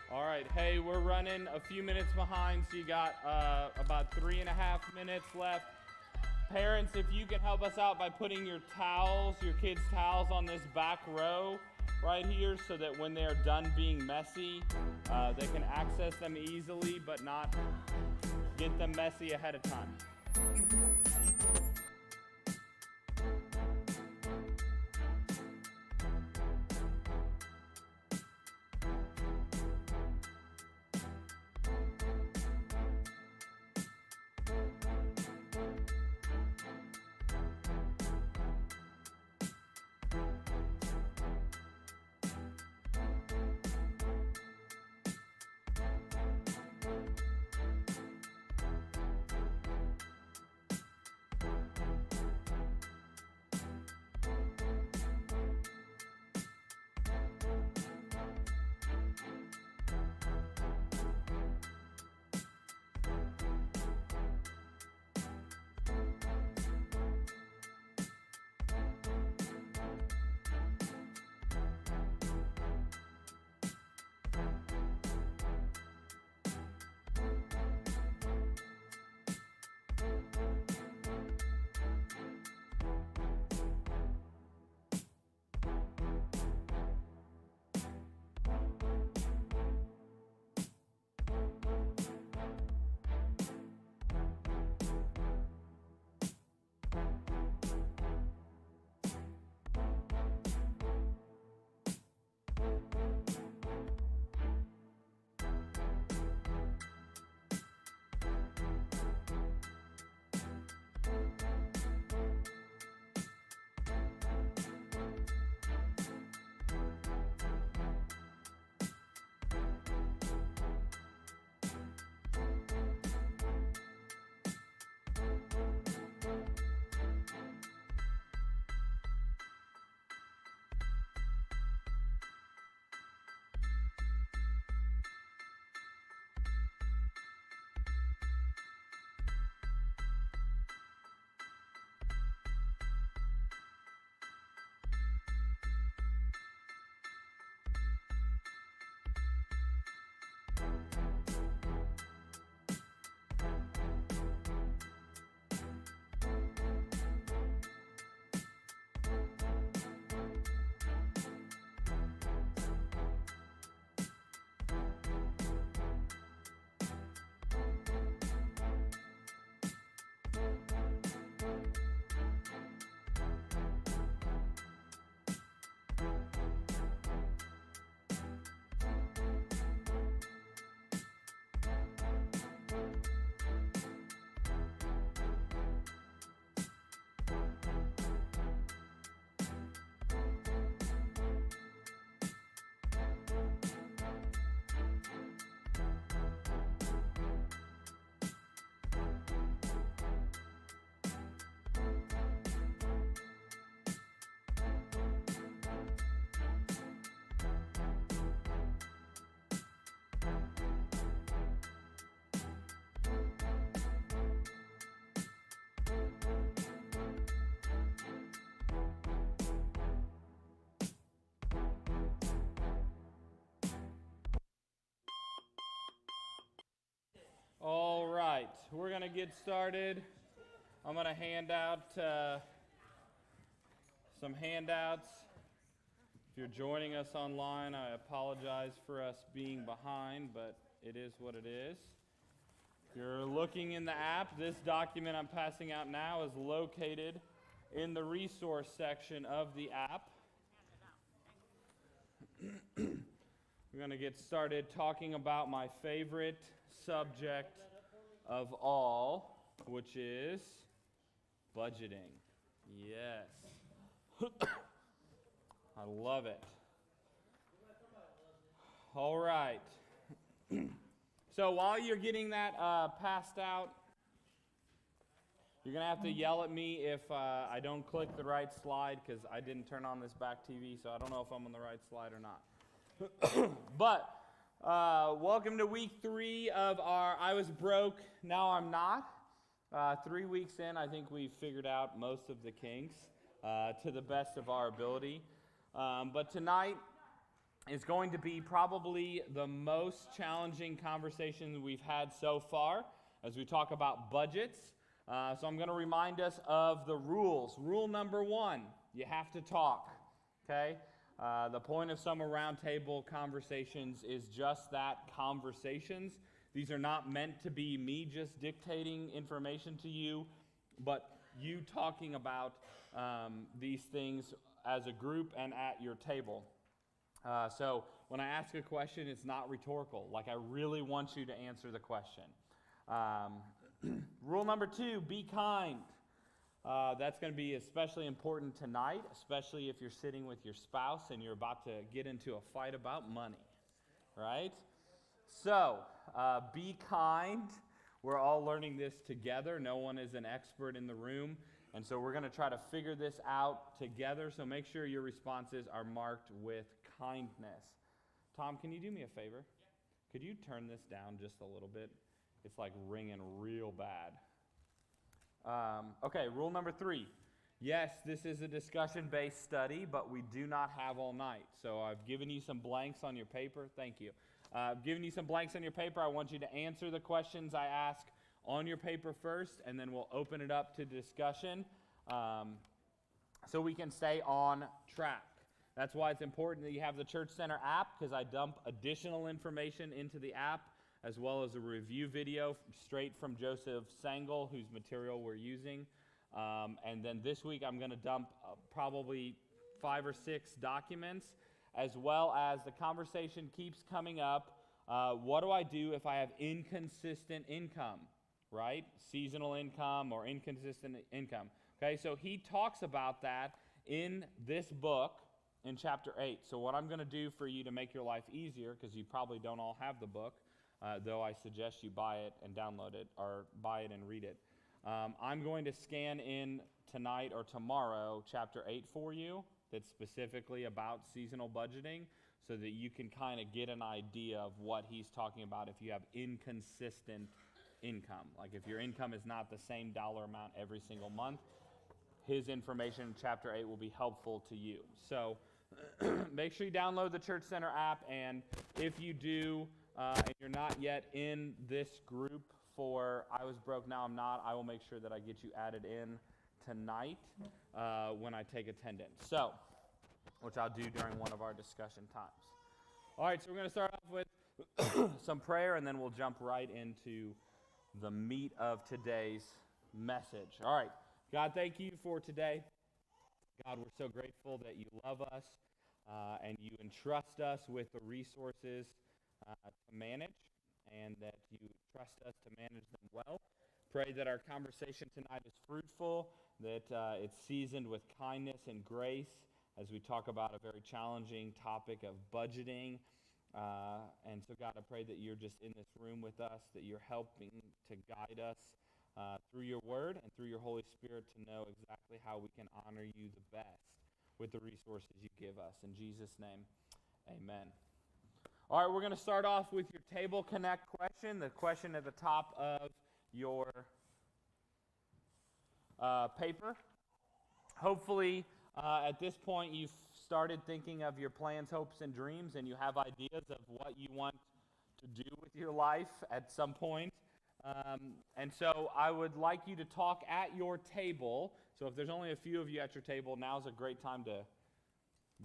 All right, hey, we're running a few minutes behind, so you got about 3.5 minutes left. Parents, if you can help us out by putting your kids' towels on this back row right here so that when they're done being messy, they can access them easily but not get them messy ahead of time. All right, we're going to get started. I'm going to hand out some handouts. If you're joining us online, I apologize for us being behind, but it is what it is. If you're looking in the app, this document I'm passing out now is located in the resource section of the app. We're going to get started talking about my favorite subject of all, which is budgeting. Yes. I love it. All right. So while you're getting that passed out, you're going to have to yell at me if I don't click the right slide, because I didn't turn on this back TV, so I don't know if I'm on the right slide or not. But welcome to week 3 of our I Was Broke, Now I'm Not. 3 weeks in, I think we've figured out most of the kinks to the best of our ability. But tonight, is going to be probably the most challenging conversation we've had so far as we talk about budgets. So I'm going to remind us of the rules. Rule number 1, you have to talk, okay? The point of Summer Roundtable conversations is just that, conversations. These are not meant to be me just dictating information to you, but you talking about these things as a group and at your table. So when I ask a question, it's not rhetorical. Like, I really want you to answer the question. Rule number 2, be kind. That's going to be especially important tonight, especially if you're sitting with your spouse and you're about to get into a fight about money, right? So, be kind. We're all learning this together. No one is an expert in the room. And so we're going to try to figure this out together. So make sure your responses are marked with kindness. Tom, can you do me a favor? Yeah. Could you turn this down just a little bit? It's like ringing real bad. Okay, rule number 3. Yes, this is a discussion-based study, but we do not have all night. So I've given you some blanks on your paper. Thank you. I've given you some blanks on your paper. I want you to answer the questions I ask on your paper first, and then we'll open it up to discussion so we can stay on track. That's why it's important that you have the Church Center app, because I dump additional information into the app, as well as a review video straight from Joseph Sangel, whose material we're using. And then this week I'm going to dump probably 5 or 6 documents, as well as the conversation keeps coming up. What do I do if I have inconsistent income, right? Seasonal income or inconsistent income. Okay, so he talks about that in this book in chapter 8. So what I'm going to do for you to make your life easier, because you probably don't all have the book, though I suggest you buy it and download it, or buy it and read it. I'm going to scan in tonight or tomorrow chapter 8 for you that's specifically about seasonal budgeting, so that you can kind of get an idea of what he's talking about if you have inconsistent income. Like if your income is not the same dollar amount every single month, his information in chapter 8 will be helpful to you. So make sure you download the Church Center app, and if you do, and you're not yet in this group for I Was Broke, Now I'm Not, I will make sure that I get you added in tonight when I take attendance. So, which I'll do during one of our discussion times. All right, so we're going to start off with some prayer, and then we'll jump right into the meat of today's message. All right, God, thank you for today. God, we're so grateful that you love us and you entrust us with the resources to manage, and that you trust us to manage them well. Pray that our conversation tonight is fruitful, that it's seasoned with kindness and grace as we talk about a very challenging topic of budgeting. And so, God, I pray that you're just in this room with us, that you're helping to guide us through your word and through your Holy Spirit to know exactly how we can honor you the best with the resources you give us. In Jesus' name, amen. All right, we're going to start off with your Table Connect question, the question at the top of your paper. Hopefully, at this point, you've started thinking of your plans, hopes, and dreams, and you have ideas of what you want to do with your life at some point. And so I would like you to talk at your table. So if there's only a few of you at your table, now's a great time to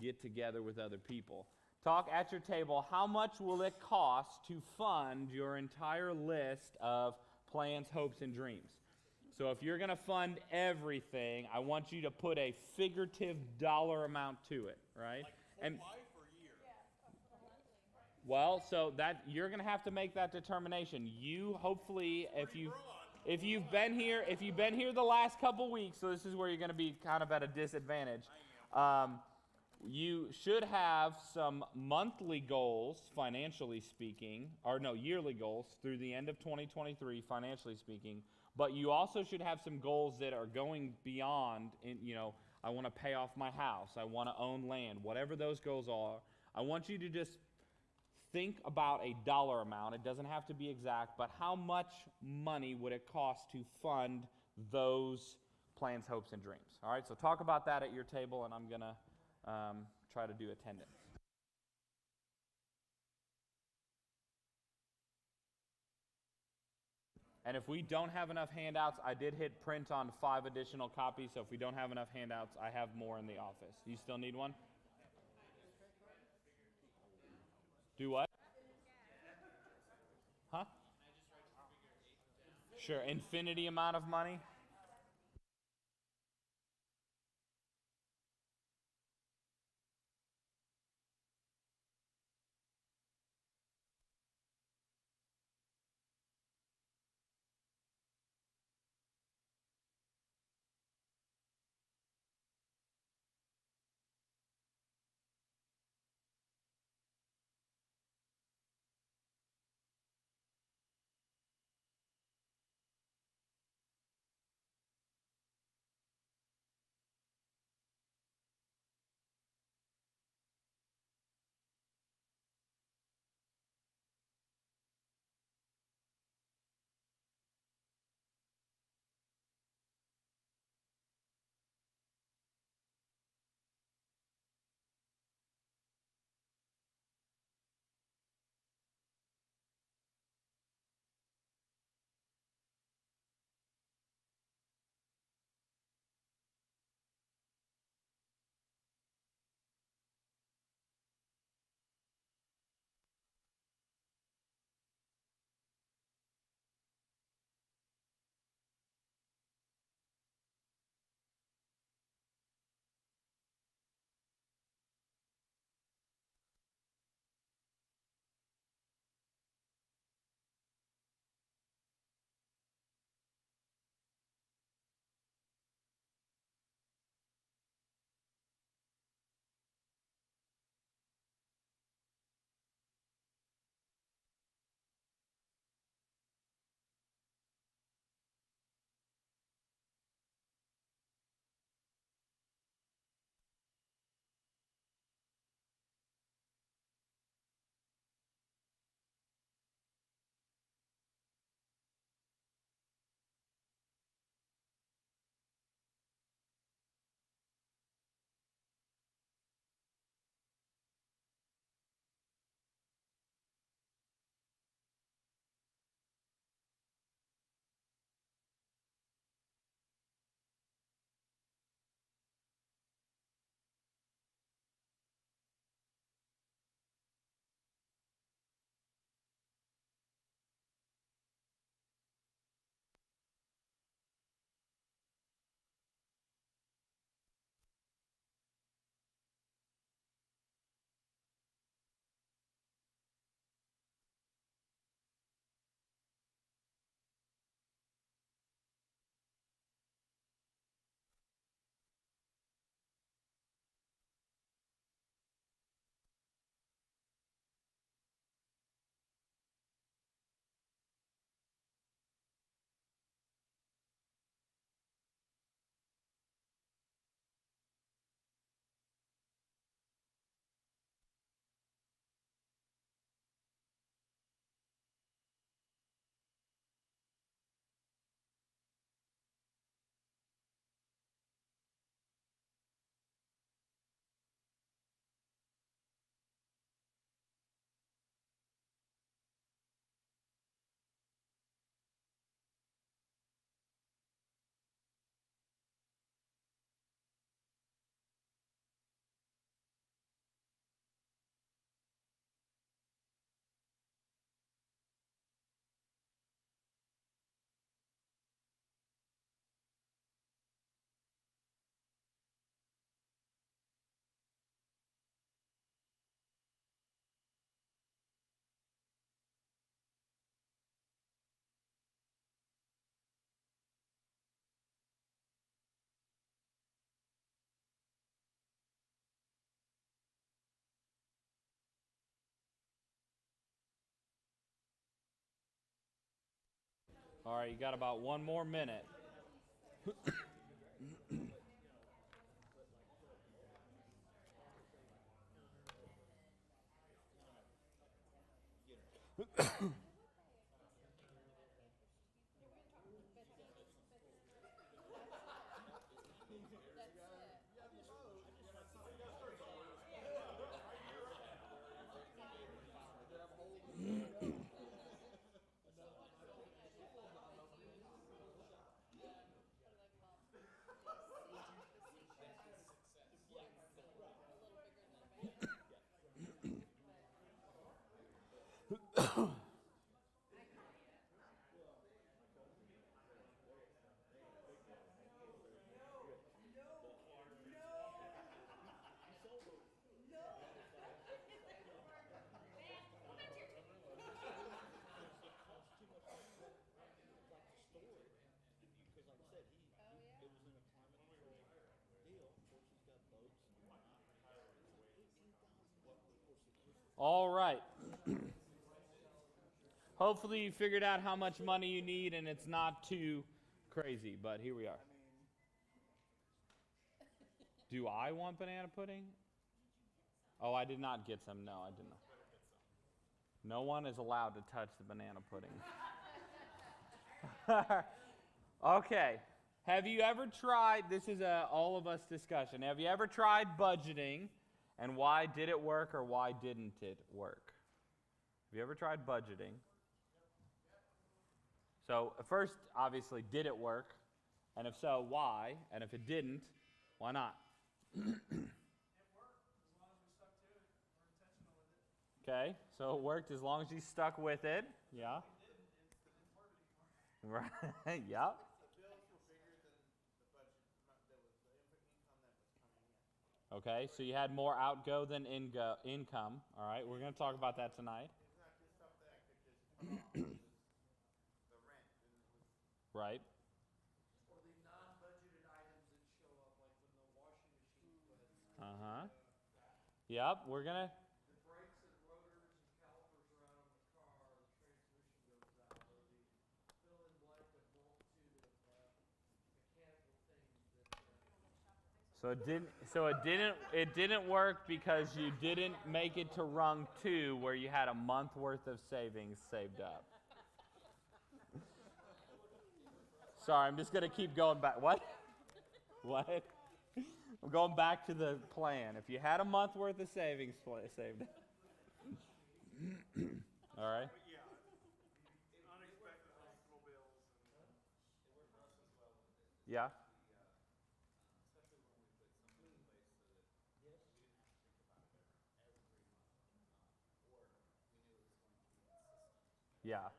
get together with other people. Talk at your table. How much will it cost to fund your entire list of plans, hopes, and dreams? So if you're going to fund everything, I want you to put a figurative dollar amount to it, right? Like and life or year? Well, so that you're going to have to make that determination. You hopefully, if you've been here the last couple weeks, so this is where you're going to be kind of at a disadvantage. You should have some monthly goals, financially speaking, or no, yearly goals through the end of 2023, financially speaking. But you also should have some goals that are going beyond, I want to pay off my house, I want to own land, whatever those goals are. I want you to just think about a dollar amount. It doesn't have to be exact, but how much money would it cost to fund those plans, hopes, and dreams? All right, so talk about that at your table, and I'm going to try to do attendance. And if we don't have enough handouts, I did hit print on 5 additional copies, so if we don't have enough handouts, I have more in the office. You still need one? Do what? Huh? Sure, infinity amount of money? All right, you got about 1 more minute. All right. Hopefully you figured out how much money you need and it's not too crazy, but here we are. Do I want banana pudding? Oh, I did not get some. No, I did not. No one is allowed to touch the banana pudding. Okay. Have you ever tried, this is a all of us discussion, have you ever tried budgeting, and why did it work or why didn't it work? Have you ever tried budgeting? So first, obviously, did it work? And if so, why? And if it didn't, why not? It worked as long as we stuck to it. We're intentional with it. Okay, so it worked as long as you stuck with it. Yeah. It didn't. It didn't work anymore. Right. Yep. The bills were bigger than the budget, the income that was coming in. Okay, so you had more outgo than income. All right, we're going to talk about that tonight. It's not just stuff that could just come off. It was the rent, and it was Right. Or the non-budgeted items that show up, like when the washing machine quits. Uh-huh. Yep, we're going to... The brakes and rotors and calipers are out on the car, the transmission goes out, or the fill in blank a multitude of mechanical things that So it didn't work because you didn't make it to rung 2 where you had a month worth of savings saved up. Sorry, I'm just going to keep going back. What? What? I'm going back to the plan. If you had a month worth of savings saved up. All right. yeah, unexpected hospital bills, and it worked for us as well. Yeah. Especially when we put something in place so that we didn't have to think about it every month, or we knew it was going to be consistent. Yeah.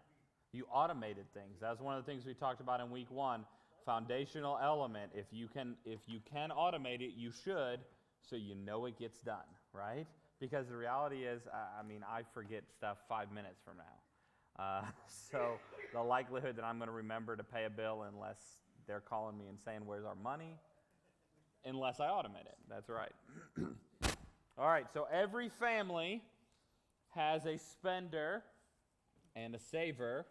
You automated things. That's one of the things we talked about in week 1. Foundational element. If you can automate it, you should, so you know it gets done, right? Because the reality is, I forget stuff 5 minutes from now. So the likelihood that I'm going to remember to pay a bill unless they're calling me and saying, "Where's our money?" Unless I automate it. That's right. All right. So every family has a spender and a saver.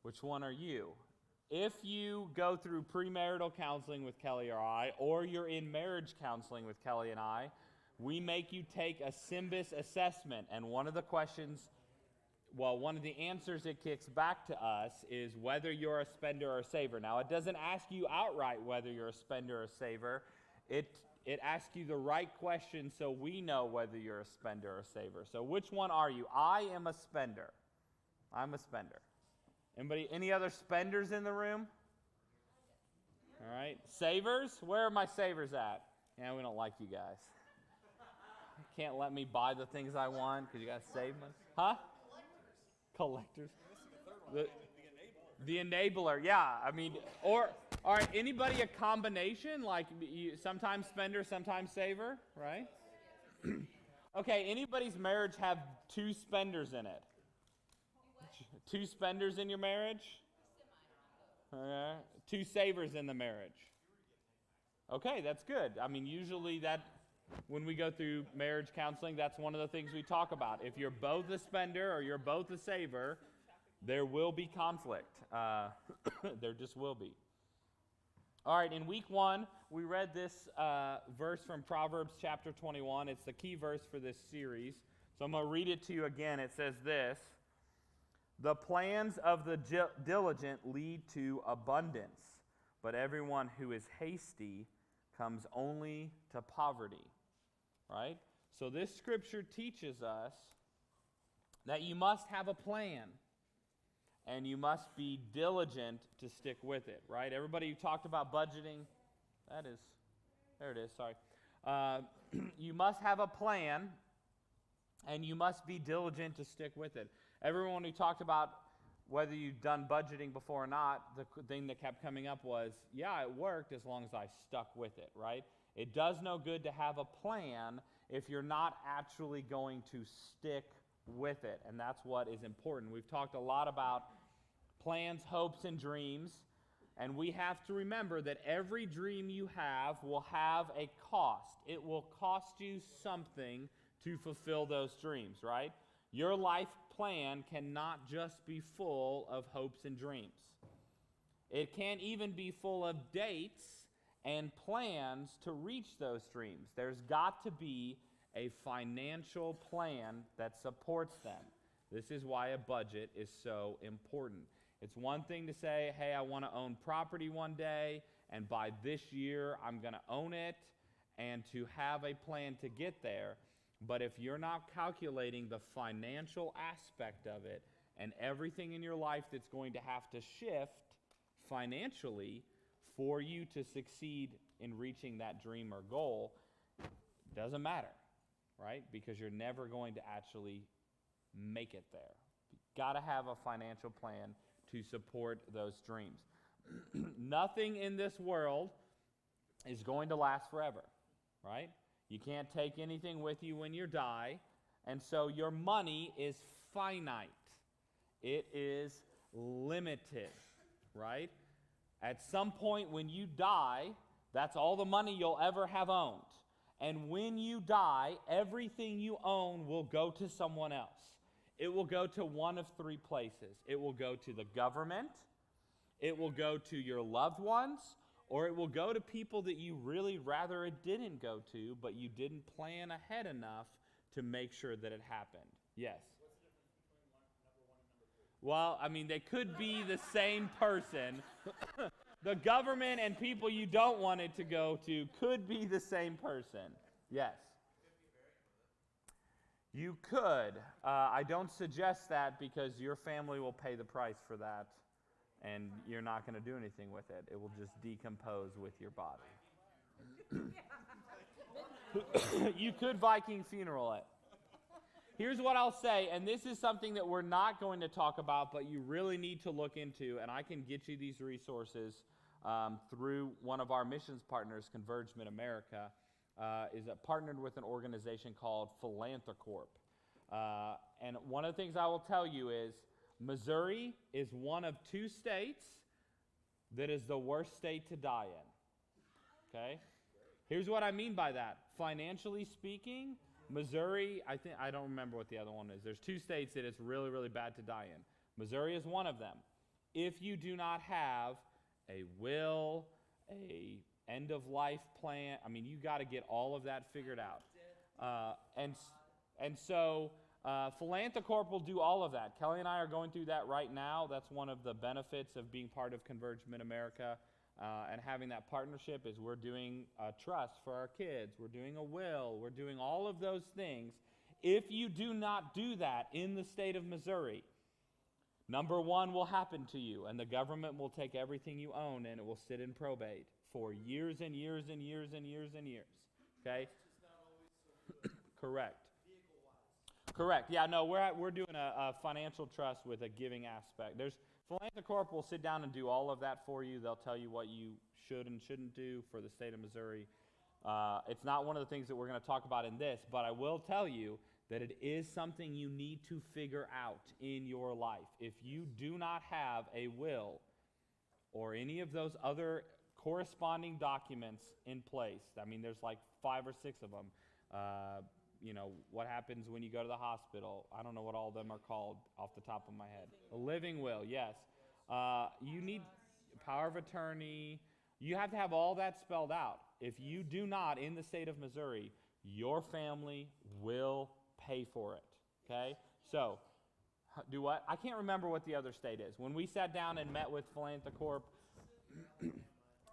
Which one are you? If you go through premarital counseling with Kelly or I, or you're in marriage counseling with Kelly and I, we make you take a SYMBIS assessment. And one of the answers it kicks back to us is whether you're a spender or a saver. Now, it doesn't ask you outright whether you're a spender or a saver. It asks you the right question so we know whether you're a spender or a saver. So which one are you? I am a spender. I'm a spender. Any other spenders in the room? All right. Savers? Where are my savers at? Yeah, we don't like you guys. You can't let me buy the things I want because you got to save money. Huh? Collectors. The enabler, yeah. All right, anybody a combination? Like sometimes spender, sometimes saver, right? Okay, anybody's marriage have 2 spenders in it? 2 spenders in your marriage? 2 savers in the marriage. Okay, that's good. Usually when we go through marriage counseling, that's one of the things we talk about. If you're both a spender or you're both a saver, there will be conflict. There just will be. All right, in week 1, we read this verse from Proverbs chapter 21. It's the key verse for this series. So I'm going to read it to you again. It says this: "The plans of the diligent lead to abundance, but everyone who is hasty comes only to poverty." Right? So this scripture teaches us that you must have a plan, and you must be diligent to stick with it. Right? Everybody who talked about budgeting, there it is, sorry. You must have a plan, and you must be diligent to stick with it. Everyone who talked about whether you've done budgeting before or not, the thing that kept coming up was, yeah, it worked as long as I stuck with it, right? It does no good to have a plan if you're not actually going to stick with it, and that's what is important. We've talked a lot about plans, hopes, and dreams, and we have to remember that every dream you have will have a cost. It will cost you something to fulfill those dreams, right? Your life plan cannot just be full of hopes and dreams. It can't even be full of dates and plans to reach those dreams. There's got to be a financial plan that supports them. This is why a budget is so important. It's one thing to say, hey, I want to own property one day, and by this year I'm going to own it, and to have a plan to get there. But if you're not calculating the financial aspect of it and everything in your life that's going to have to shift financially for you to succeed in reaching that dream or goal, it doesn't matter, right? Because you're never going to actually make it there. You've got to have a financial plan to support those dreams. Nothing in this world is going to last forever, right? You can't take anything with you when you die, and so your money is finite. It is limited, right? At some point when you die, that's all the money you'll ever have owned. And when you die, everything you own will go to someone else. It will go to one of three places. It will go to the government, it will go to your loved ones, or it will go to people that you really rather it didn't go to, but you didn't plan ahead enough to make sure that it happened. Yes? What's the difference between number 1 and number 3? Well, I mean, they could be the same person. The government and people you don't want it to go to could be the same person. Yes? You could. I don't suggest that because your family will pay the price for that, and you're not going to do anything with it. It will just decompose with your body. You could Viking funeral it. Here's what I'll say, and this is something that we're not going to talk about, but you really need to look into, and I can get you these resources through one of our missions partners, Convergement America, is partnered with an organization called Philanthrocorp. And one of the things I will tell you is Missouri is one of 2 states that is the worst state to die in. Okay? Here's what I mean by that. Financially speaking, Missouri, I don't remember what the other one is. There's 2 states that it's really, really bad to die in. Missouri is one of them. If you do not have a will, a end-of-life plan, I mean, you got to get all of that figured out. And so Philanthrocorp will do all of that. Kelly and I are going through that right now. That's one of the benefits of being part of Convergement America and having that partnership is we're doing a trust for our kids. We're doing a will. We're doing all of those things. If you do not do that in the state of Missouri, number 1 will happen to you, and the government will take everything you own, and it will sit in probate for years and years and years and years and years. Okay? Correct. Correct. Yeah, no, we're doing a financial trust with a giving aspect. Philanthrocorp will sit down and do all of that for you. They'll tell you what you should and shouldn't do for the state of Missouri. It's not one of the things that we're going to talk about in this, but I will tell you that it is something you need to figure out in your life. If you do not have a will or any of those other corresponding documents in place, I mean, there's like 5 or 6 of them. What happens when you go to the hospital? I don't know what all of them are called off the top of my head. A living will, yes. You need power of attorney. You have to have all that spelled out. If you do not, in the state of Missouri, your family will pay for it, okay? So, do what? I can't remember what the other state is. When we sat down and met with Philanthrocorp,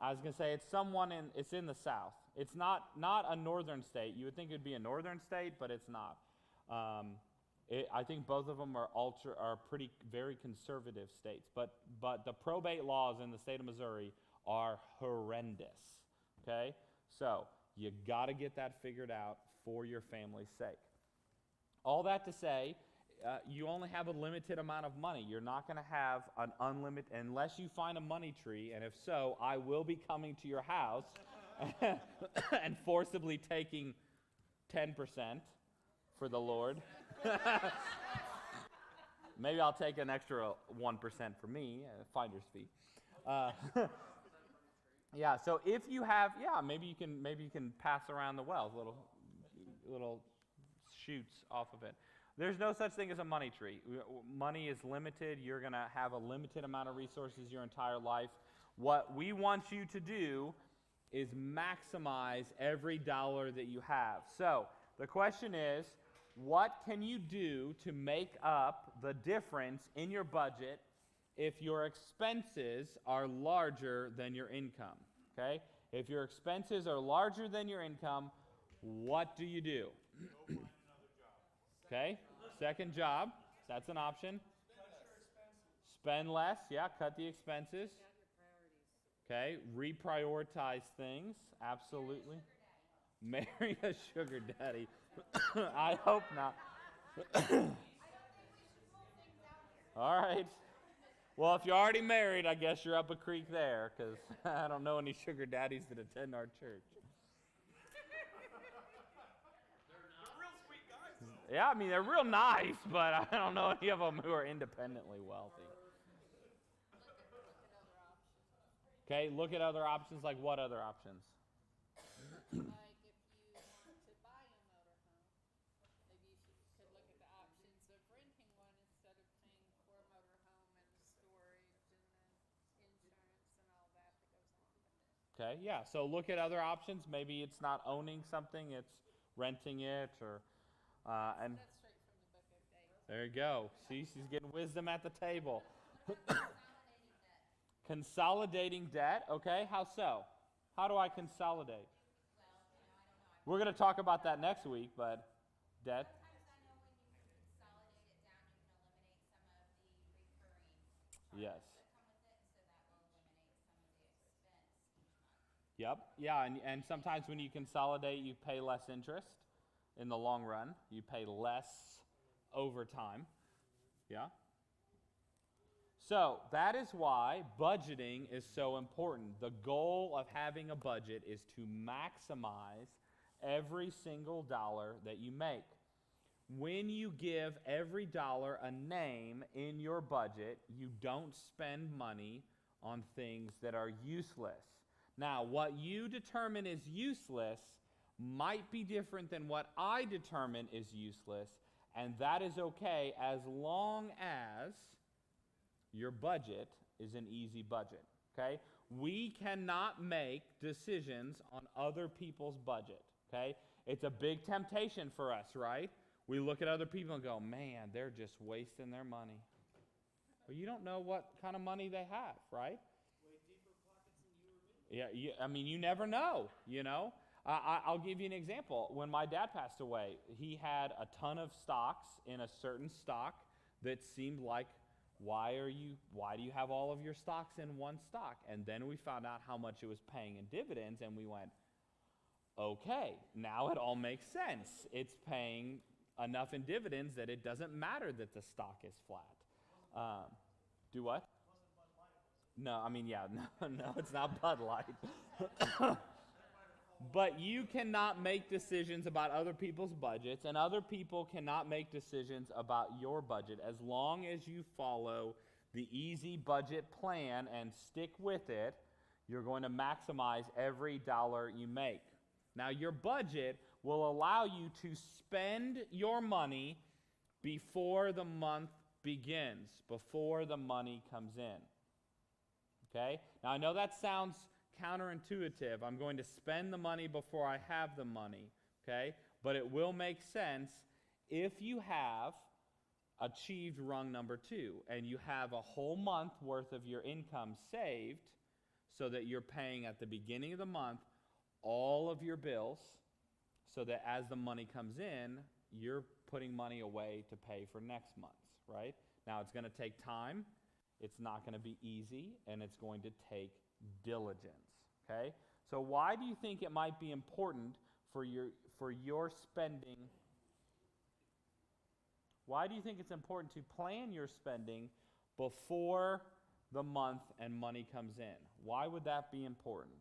I was going to say it's in the South. It's not a northern state. You would think it would be a northern state, but it's not. I think both of them are very conservative states. But the probate laws in the state of Missouri are horrendous. Okay? So you got to get that figured out for your family's sake. All that to say, you only have a limited amount of money. You're not going to have an unlimited, unless you find a money tree, and if so, I will be coming to your house and forcibly taking 10% for the Lord. Maybe I'll take an extra 1% for me, finder's fee. Yeah, so if you have, maybe you can pass around the wealth, little shoots off of it. There's no such thing as a money tree. Money is limited. You're going to have a limited amount of resources your entire life. What we want you to do is maximize every dollar that you have. So the question is, what can you do to make up the difference in your budget if your expenses are larger than your income? Okay? If your expenses are larger than your income, what do you do? Go find another job. Okay? Second job. That's an option. Cut your expenses. Spend less. Yeah, cut the expenses. Got your priorities. Okay? Reprioritize things. Absolutely. Marry a sugar daddy. I hope not. All right. Well, if you're already married, I guess you're up a creek there, because I don't know any sugar daddies that attend our church. They're real sweet guys, though. Yeah, I mean, they're real nice, but I don't know any of them who are independently wealthy. Look at other options. Okay, look at other options. Like what other options? Like if you want to buy a motorhome, maybe you could look at the options of renting one instead of paying for a motorhome and the storage and the insurance and all that goes along with it. Okay, yeah, so look at other options. Maybe it's not owning something, it's renting it, or and That's straight from the book of David. there you go. See, she's getting wisdom at the table. Consolidating debt, okay, how so? How do I consolidate? We're going to talk about that next week, but debt. Sometimes I know when you consolidate it down, you can eliminate some of the recurring Yes. charges that come with it, so that will eliminate some of the expense each month. Yep. Yeah, and sometimes when you consolidate, you pay less interest in the long run. You pay less over time. Yeah. So that is why budgeting is so important. The goal of having a budget is to maximize every single dollar that you make. When you give every dollar a name in your budget, you don't spend money on things that are useless. Now, what you determine is useless might be different than what I determine is useless, and that is okay as long as your budget is an easy budget, okay? We cannot make decisions on other people's budget, okay? It's a big temptation for us, right? We look at other people and go, man, they're just wasting their money. Well, you don't know what kind of money they have, right? Way deeper pockets than you or me. Yeah, I mean, you never know, you know? I'll give you an example. When my dad passed away, he had a ton of stocks in a certain stock that seemed like, why do you have all of your stocks in one stock? And then we found out how much it was paying in dividends, and we went, okay, now it all makes sense. It's paying enough in dividends that it doesn't matter that the stock is flat. Do what? No, I mean, yeah, no, it's not Bud Light. But you cannot make decisions about other people's budgets, and other people cannot make decisions about your budget. As long as you follow the easy budget plan and stick with it, you're going to maximize every dollar you make. Now, your budget will allow you to spend your money before the month begins, before the money comes in. Okay? Now, I know that sounds counterintuitive. I'm going to spend the money before I have the money, okay? But it will make sense if you have achieved rung number 2 and you have a whole month worth of your income saved so that you're paying at the beginning of the month all of your bills so that as the money comes in, you're putting money away to pay for next month, right? Now, it's going to take time. It's not going to be easy, and it's going to take diligence, okay? So why do you think it might be important for your spending? Why do you think it's important to plan your spending before the month and money comes in? Why would that be important?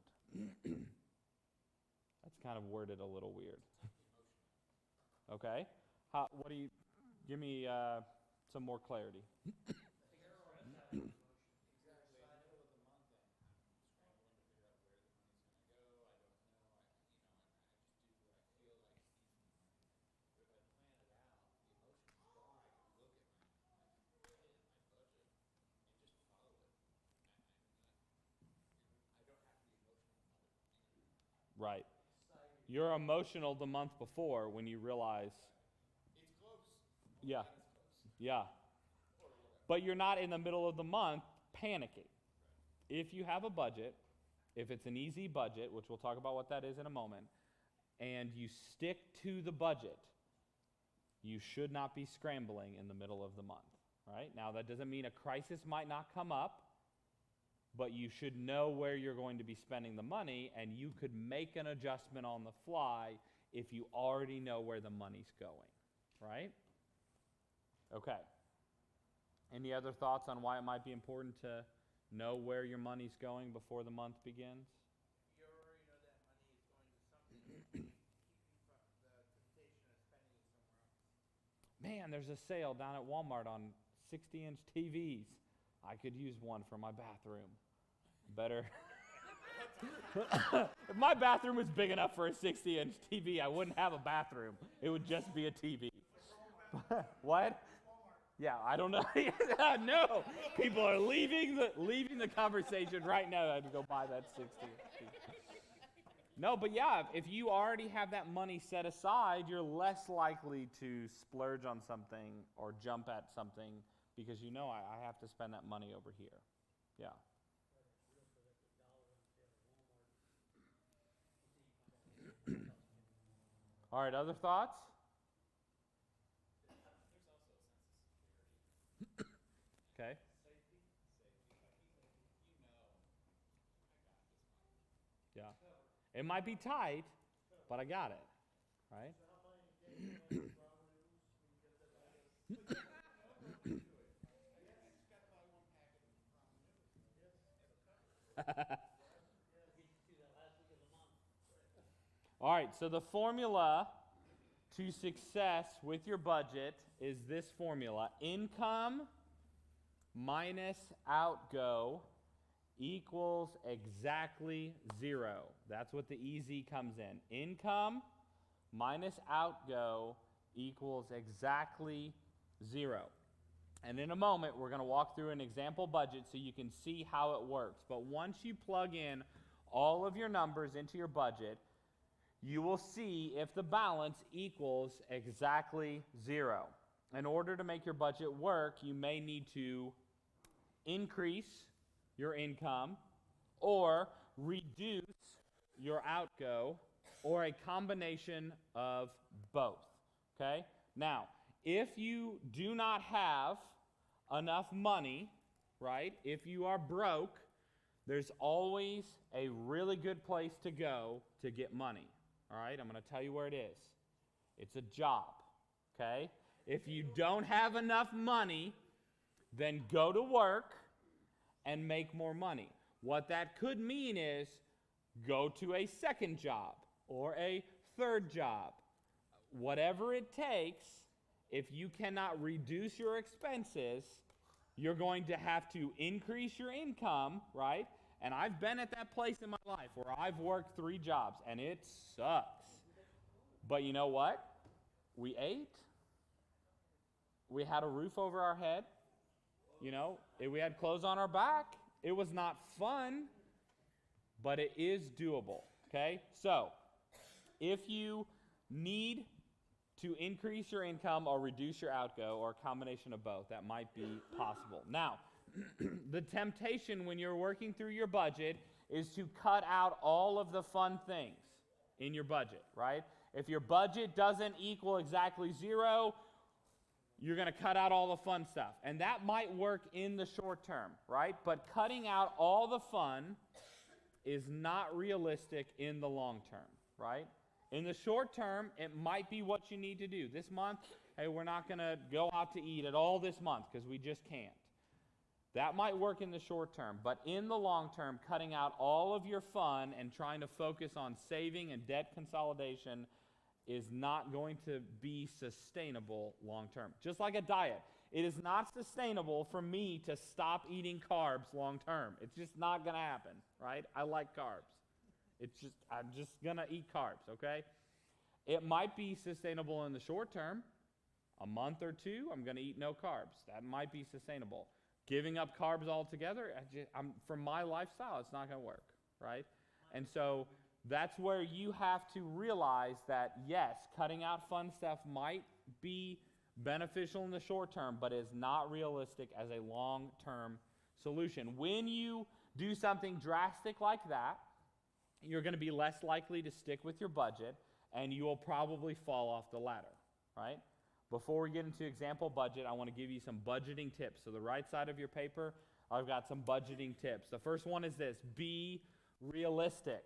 That's kind of worded a little weird. Okay? What do you, give me some more clarity. Right. exciting. You're emotional the month before when you realize, It's close. yeah, It's close. yeah. But you're not in the middle of the month panicking. If you have a budget, if it's an easy budget, which we'll talk about what that is in a moment, and you stick to the budget, you should not be scrambling in the middle of the month, right? Now, that doesn't mean a crisis might not come up, but you should know where you're going to be spending the money, and you could make an adjustment on the fly if you already know where the money's going, right? Okay. Any other thoughts on why it might be important to know where your money's going before the month begins? If you already know that money is going to something, keep you from the temptation of spending it somewhere else. Man, there's a sale down at Walmart on 60-inch TVs. I could use one for my bathroom. Better. If my bathroom was big enough for a 60-inch TV, I wouldn't have a bathroom. It would just be a TV. What? Yeah, I don't know. No, people are leaving the conversation right now to go buy that 60-inch TV. No, but yeah, if you already have that money set aside, you're less likely to splurge on something or jump at something because you know I have to spend that money over here. Yeah. All right, other thoughts? There's also a sense of security. Okay. Safety. You know, I got this money. Yeah. It might be tight, but I got it. Right? All right, so the formula to success with your budget is this formula. Income minus outgo equals exactly 0. That's what the easy comes in. Income minus outgo equals exactly 0. And in a moment, we're going to walk through an example budget so you can see how it works. But once you plug in all of your numbers into your budget, you will see if the balance equals exactly 0. In order to make your budget work, you may need to increase your income or reduce your outgo or a combination of both. Okay? Now, if you do not have enough money, right? If you are broke, there's always a really good place to go to get money. All right? I'm going to tell you where it is. It's a job. Okay? If you don't have enough money, then go to work and make more money. What that could mean is go to a second job or a third job. Whatever it takes, if you cannot reduce your expenses, you're going to have to increase your income, right? And I've been at that place in my life where I've worked 3 jobs, and it sucks. But you know what? We ate. We had a roof over our head. You know, we had clothes on our back. It was not fun, but it is doable, okay? So, if you need to increase your income or reduce your outgo or a combination of both, that might be possible. Now, the temptation when you're working through your budget is to cut out all of the fun things in your budget, right? If your budget doesn't equal exactly 0, you're going to cut out all the fun stuff. And that might work in the short term, right? But cutting out all the fun is not realistic in the long term, right? In the short term, it might be what you need to do. This month, hey, we're not going to go out to eat at all this month because we just can't. That might work in the short term, but in the long term, cutting out all of your fun and trying to focus on saving and debt consolidation is not going to be sustainable long term. Just like a diet. It is not sustainable for me to stop eating carbs long term. It's just not going to happen, right? I like carbs. I'm just going to eat carbs, okay? It might be sustainable in the short term. A month or 2, I'm going to eat no carbs. That might be sustainable. Giving up carbs altogether, for my lifestyle, it's not going to work, right? And so that's where you have to realize that, yes, cutting out fun stuff might be beneficial in the short term, but is not realistic as a long-term solution. When you do something drastic like that, you're going to be less likely to stick with your budget, and you will probably fall off the ladder, right? Before we get into example budget, I want to give you some budgeting tips. So the right side of your paper, I've got some budgeting tips. The first one is this: be realistic.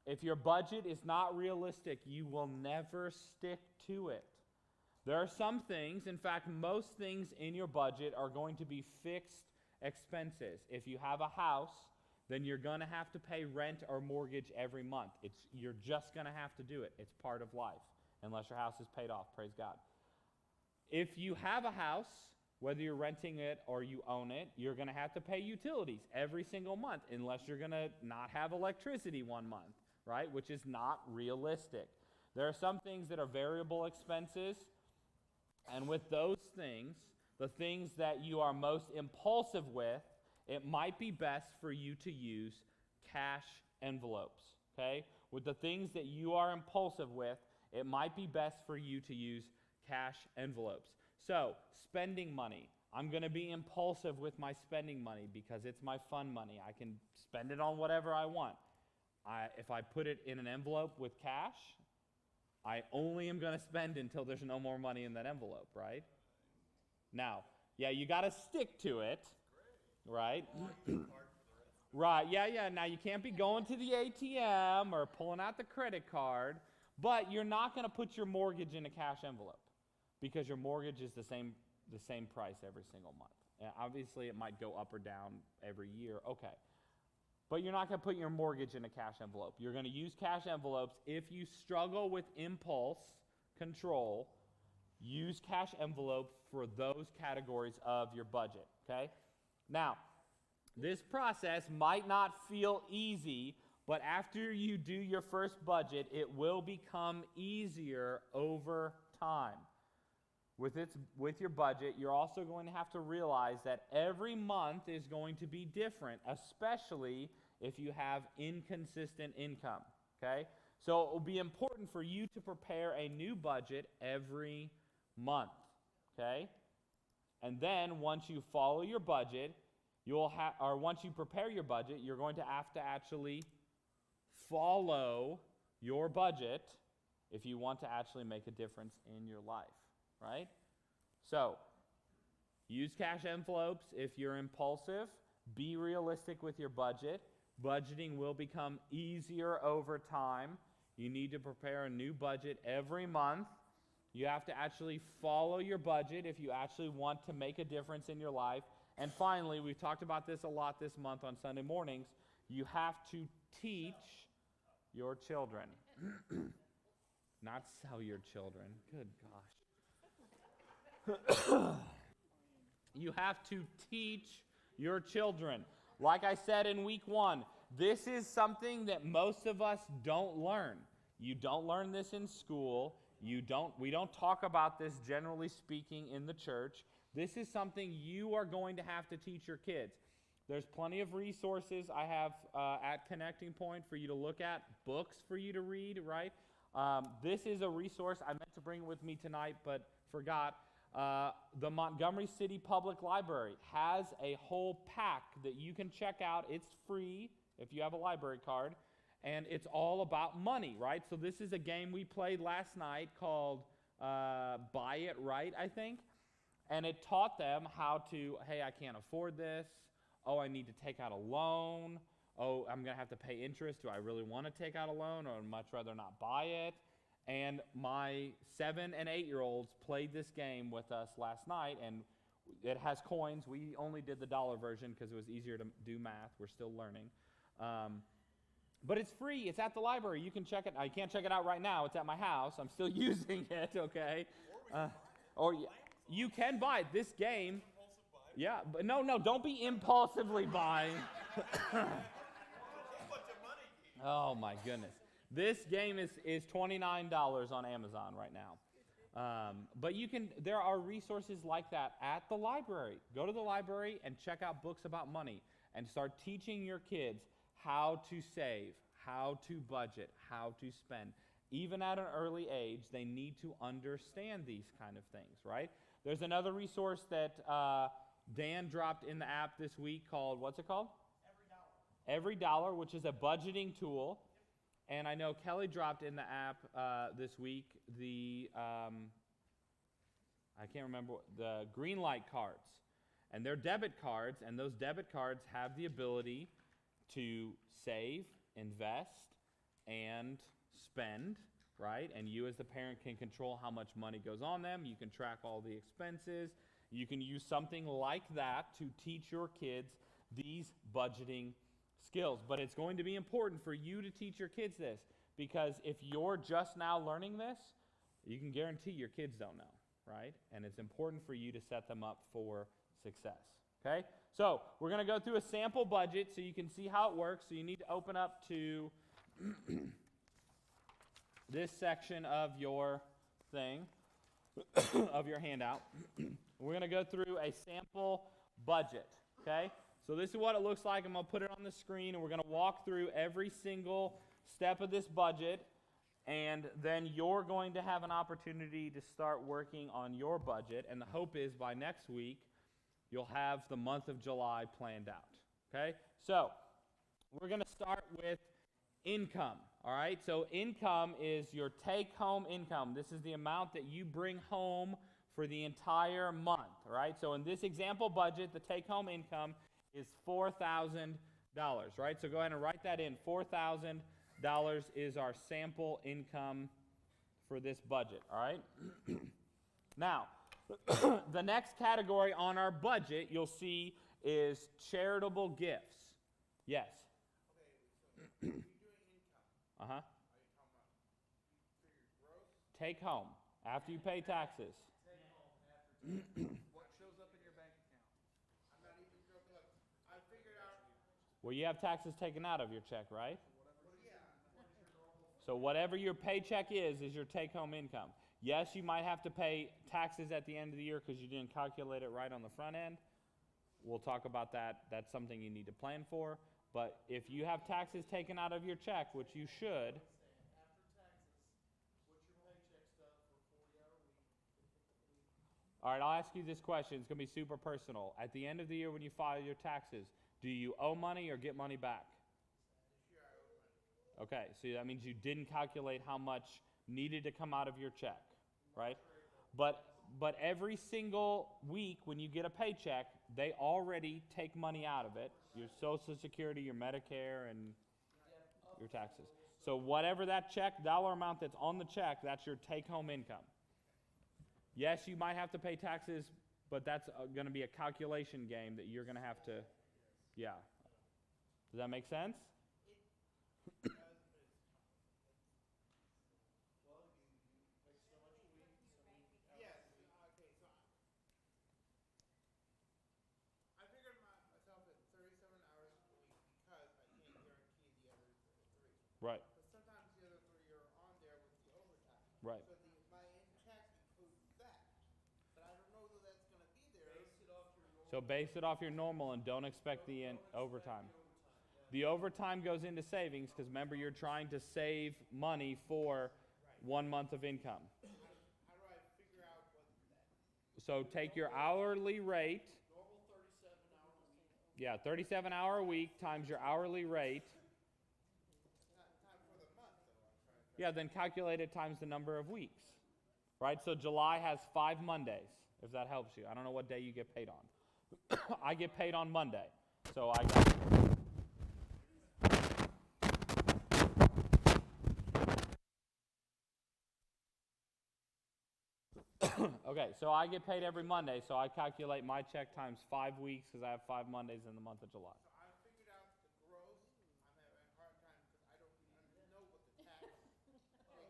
If your budget is not realistic, you will never stick to it. There are some things, in fact, most things in your budget are going to be fixed expenses. If you have a house, then you're going to have to pay rent or mortgage every month. You're just going to have to do it. It's part of life, unless your house is paid off, praise God. If you have a house, whether you're renting it or you own it, you're going to have to pay utilities every single month, unless you're going to not have electricity one month, right? Which is not realistic. There are some things that are variable expenses, and with those things, the things that you are most impulsive with, it might be best for you to use cash envelopes, okay? With the things that you are impulsive with, it might be best for you to use cash envelopes. So, spending money. I'm going to be impulsive with my spending money because it's my fun money. I can spend it on whatever I want. If I put it in an envelope with cash, I only am going to spend until there's no more money in that envelope, right? Now, yeah, you got to stick to it, right? Right, yeah. Now, you can't be going to the ATM or pulling out the credit card, but you're not going to put your mortgage in a cash envelope because your mortgage is the same price every single month. And obviously, it might go up or down every year. Okay. But you're not going to put your mortgage in a cash envelope. You're going to use cash envelopes. If you struggle with impulse control, use cash envelopes for those categories of your budget, okay? Now, this process might not feel easy, but after you do your first budget, it will become easier over time. With your budget, you're also going to have to realize that every month is going to be different, especially if you have inconsistent income, okay? So it will be important for you to prepare a new budget every month, okay? And then once you follow your budget, once you prepare your budget, you're going to have to actually follow your budget if you want to actually make a difference in your life. Right? So, use cash envelopes if you're impulsive. Be realistic with your budget. Budgeting will become easier over time. You need to prepare a new budget every month. You have to actually follow your budget if you actually want to make a difference in your life. And finally, we've talked about this a lot this month on Sunday mornings, you have to teach your children. Not sell your children. Good gosh. You have to teach your children. Like I said in week 1, this is something that most of us don't learn. You don't learn this in school. We don't talk about this, generally speaking, in the church. This is something you are going to have to teach your kids. There's plenty of resources I have at Connecting Point for you to look at, books for you to read, right? This is a resource. I meant to bring it with me tonight, but forgot. The Montgomery City Public Library has a whole pack that you can check out. It's free if you have a library card, and it's all about money, right? So this is a game we played last night called Buy It Right, I think, and it taught them how to, hey, I can't afford this. Oh, I need to take out a loan. Oh, I'm going to have to pay interest. Do I really want to take out a loan, or I'd much rather not buy it? And my 7 and 8-year-olds played this game with us last night, and it has coins. We only did the dollar version because it was easier to do math. We're still learning. But it's free. It's at the library. You can check it. I can't check it out right now. It's at my house. I'm still using it, okay? You can buy it. This game. Yeah, but no, don't be impulsively buying. Oh, my goodness. This game is $29 on Amazon right now. But there are resources like that at the library. Go to the library and check out books about money and start teaching your kids how to save, how to budget, how to spend. Even at an early age, they need to understand these kind of things, right? There's another resource that Dan dropped in the app this week called, what's it called? Every Dollar, which is a budgeting tool. And I know Kelly dropped in the app this week the, I can't remember, the green light cards. And they're debit cards, and those debit cards have the ability to save, invest, and spend, right? And you as the parent can control how much money goes on them. You can track all the expenses. You can use something like that to teach your kids these budgeting skills. But it's going to be important for you to teach your kids this, because if you're just now learning this, you can guarantee your kids don't know, right? And it's important for you to set them up for success, okay? So we're going to go through a sample budget so you can see how it works. So you need to open up to this section of your thing, of your handout. We're going to go through a sample budget, okay? So this is what it looks like. I'm going to put it on the screen, and we're going to walk through every single step of this budget, and then you're going to have an opportunity to start working on your budget, and the hope is by next week, you'll have the month of July planned out, okay? So we're going to start with income, all right? So income is your take-home income. This is the amount that you bring home for the entire month, all right? So in this example budget, the take-home income is $4,000, right? So go ahead and write that in. $4,000 is our sample income for this budget, all right? Now, the next category on our budget you'll see is charitable gifts. Yes? Okay, so you're doing income. Uh-huh. Are you talking about for your gross? Take home, after you pay taxes. Take home after tax. What shows up in your bank account? I'm not even sure, look, I figured out, Well, you have taxes taken out of your check, right? yeah. So whatever your paycheck is your take-home income. Yes, you might have to pay taxes at the end of the year because you didn't calculate it right on the front end. We'll talk about that. That's something you need to plan for. But if you have taxes taken out of your check, which you should, After taxes, what's your paycheck stub for 40-hour week? all right, I'll ask you this question. It's going to be super personal. At the end of the year when you file your taxes, do you owe money or get money back? This year I owe money. Okay, so that means you didn't calculate how much needed to come out of your check, right? But every single week when you get a paycheck, they already take money out of it, your Social Security, your Medicare, and your taxes. So whatever that check, dollar amount that's on the check, that's your take-home income. Yes, you might have to pay taxes, but that's going to be a calculation game that you're going to have to, yeah. Does that make sense? Yes, okay, so I figured myself at 37 hours a week because I can't guarantee the other three. Right, But sometimes the other three are on there with the overtime. right. So my tax includes that. But I don't know that that's gonna be there. So base it off your normal and don't expect the overtime. The overtime goes into savings because remember you're trying to save money for 1 month of income. How do I figure out what that? So take your hourly rate, Normal 37 hours. yeah, 37-hour a week times your hourly rate. Not for the month though, I'm trying to. Yeah, then calculate it times the number of weeks, right? So July has 5 Mondays, if that helps you. I don't know what day you get paid on. I get paid on Monday, so I got... Okay, so I get paid every Monday, so I calculate my check times 5 weeks because I have 5 Mondays in the month of July. So I figured out the gross. I'm having a hard time because I don't know what the tax takeout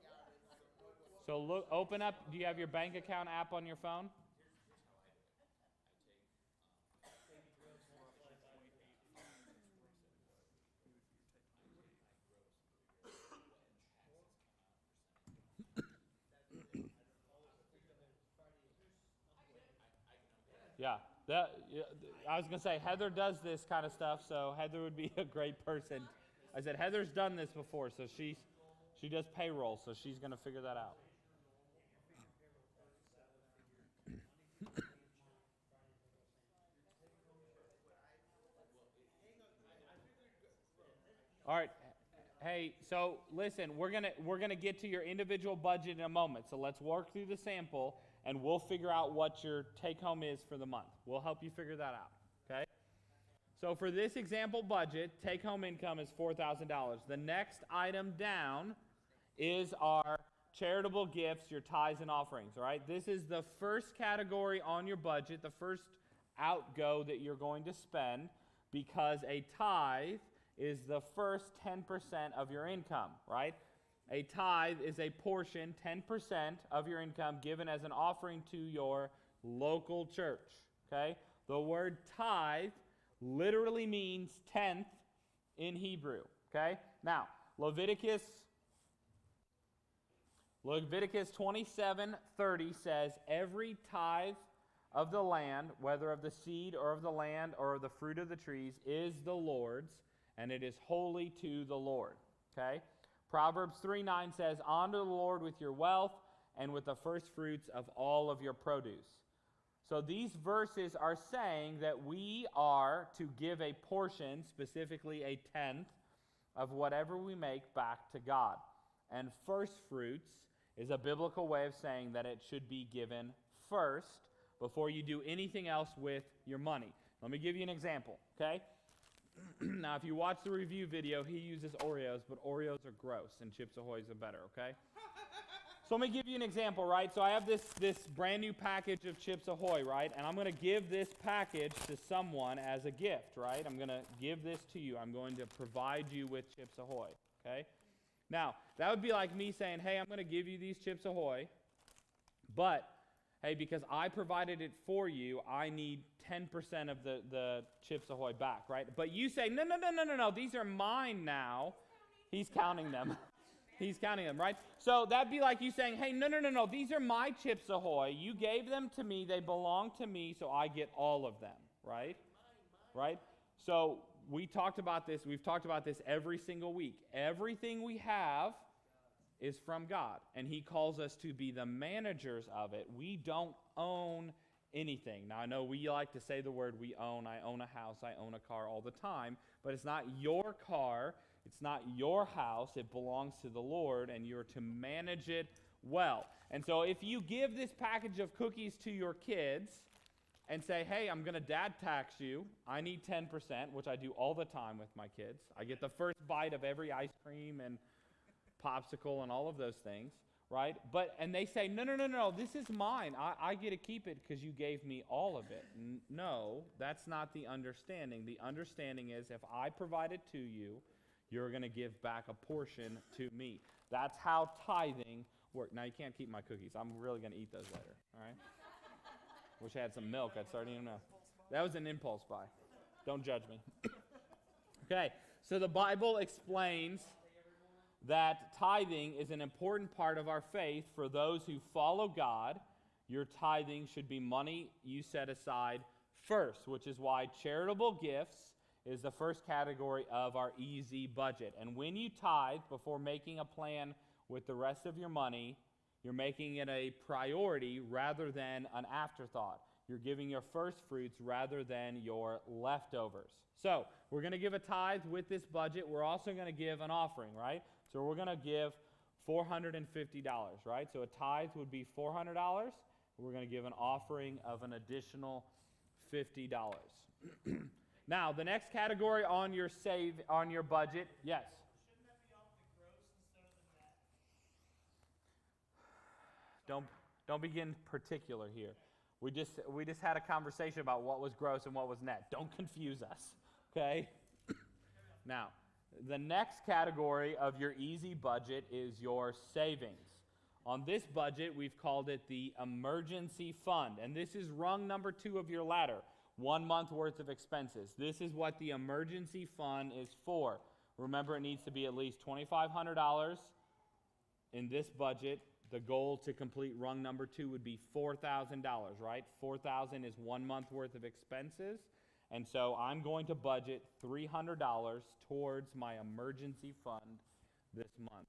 is. I don't know what. So look, open up, do you have your bank account app on your phone? Yeah, I was going to say, Heather does this kind of stuff, so Heather would be a great person I said, Heather's done this before, so she does payroll, so she's going to figure that out. All right. Hey, so listen, we're gonna get to your individual budget in a moment. So let's work through the sample, and we'll figure out what your take-home is for the month. We'll help you figure that out. Okay. So for this example budget, take-home income is $4,000. The next item down is our charitable gifts, your tithes and offerings. All right. This is the first category on your budget, the first outgo that you're going to spend, because a tithe is the first 10% of your income, right? A tithe is a portion, 10% of your income, given as an offering to your local church, okay? The word tithe literally means tenth in Hebrew, okay? Now, Leviticus 27:30 says, every tithe of the land, whether of the seed or of the land or of the fruit of the trees, is the Lord's, and it is holy to the Lord. Okay? Proverbs 3:9 says, honor the Lord with your wealth and with the first fruits of all of your produce. So these verses are saying that we are to give a portion, specifically a tenth, of whatever we make back to God. And first fruits is a biblical way of saying that it should be given first before you do anything else with your money. Let me give you an example, okay? Now, if you watch the review video, he uses Oreos, but Oreos are gross, and Chips Ahoy's are better, okay? So let me give you an example, right? So I have this brand new package of Chips Ahoy, right? And I'm going to give this package to someone as a gift, right? I'm going to give this to you. I'm going to provide you with Chips Ahoy, okay? Now, that would be like me saying, hey, I'm going to give you these Chips Ahoy, but hey, because I provided it for you, I need 10% of the Chips Ahoy back, right? But you say, no, these are mine now. He's counting them. He's counting them, right? So that'd be like you saying, hey, no, these are my Chips Ahoy. You gave them to me. They belong to me, so I get all of them, right? Right? So we talked about this. We've talked about this every single week. Everything we have is from God, and he calls us to be the managers of it. We don't own anything. Now, I know we like to say the word we own. I own a house, I own a car all the time, but it's not your car, it's not your house. It belongs to the Lord, and you're to manage it well. And so if you give this package of cookies to your kids and say, hey, I'm going to dad tax you, I need 10%, which I do all the time with my kids. I get the first bite of every ice cream and popsicle and all of those things, right? And they say, no, this is mine. I get to keep it because you gave me all of it. No, that's not the understanding. The understanding is if I provide it to you, you're going to give back a portion to me. That's how tithing works. Now, you can't keep my cookies. I'm really going to eat those later, all right? Wish I had some milk. I'd start eating them. That was an impulse buy. Don't judge me. Okay, so the Bible explains that tithing is an important part of our faith for those who follow God. Your tithing should be money you set aside first, which is why charitable gifts is the first category of our easy budget. And when you tithe before making a plan with the rest of your money, you're making it a priority rather than an afterthought. You're giving your first fruits rather than your leftovers. So we're going to give a tithe with this budget. We're also going to give an offering, right? So we're going to give $450, right? So a tithe would be $400. We're going to give an offering of an additional $50. Now, the next category on your budget, yes. Shouldn't that be off the gross instead of the net? Don't begin particular here. We just had a conversation about what was gross and what was net. Don't confuse us, okay? Now, the next category of your easy budget is your savings. On this budget, we've called it the emergency fund, and this is rung number 2 of your ladder. 1 month worth of expenses. This is what the emergency fund is for. Remember, it needs to be at least $2,500 in this budget. The goal to complete rung number 2 would be $4,000, right? $4,000 is 1 month worth of expenses, And so I'm going to budget $300 towards my emergency fund this month.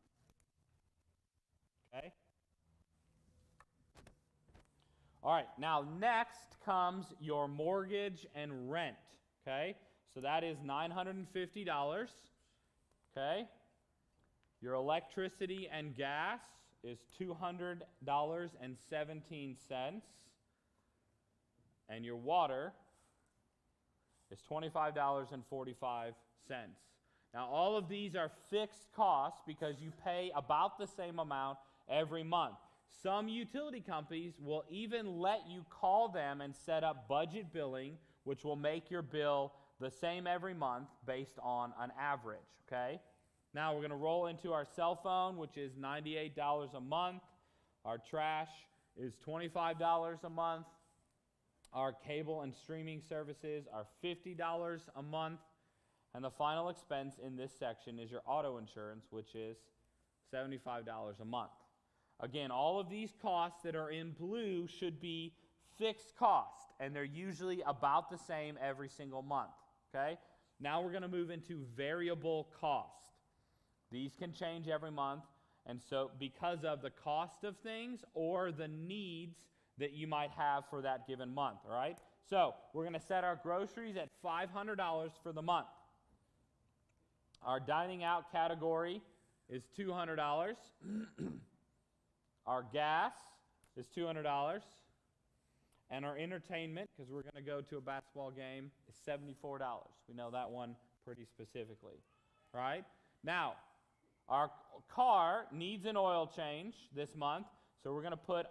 Okay? All right, now next comes your mortgage and rent. Okay? So that is $950. Okay? Your electricity and gas is $200.17. And your water is $25.45. Now, all of these are fixed costs because you pay about the same amount every month. Some utility companies will even let you call them and set up budget billing, which will make your bill the same every month based on an average, okay? Now we're going to roll into our cell phone, which is $98 a month. Our trash is $25 a month. Our cable and streaming services are $50 a month. And the final expense in this section is your auto insurance, which is $75 a month. Again, all of these costs that are in blue should be fixed costs, and they're usually about the same every single month, okay? Now we're going to move into variable cost. These can change every month, and so because of the cost of things or the needs that you might have for that given month, all right? So we're going to set our groceries at $500 for the month. Our dining out category is $200. Our gas is $200. And our entertainment, because we're going to go to a basketball game, is $74. We know that one pretty specifically, right? Now, our car needs an oil change this month, so we're going to put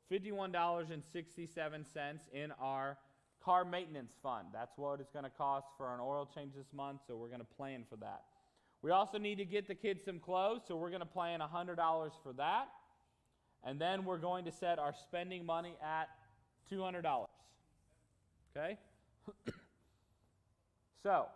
$51.67 in our car maintenance fund. That's what it's going to cost for an oil change this month, so we're going to plan for that. We also need to get the kids some clothes, so we're going to plan $100 for that. And then we're going to set our spending money at $200. Okay? So,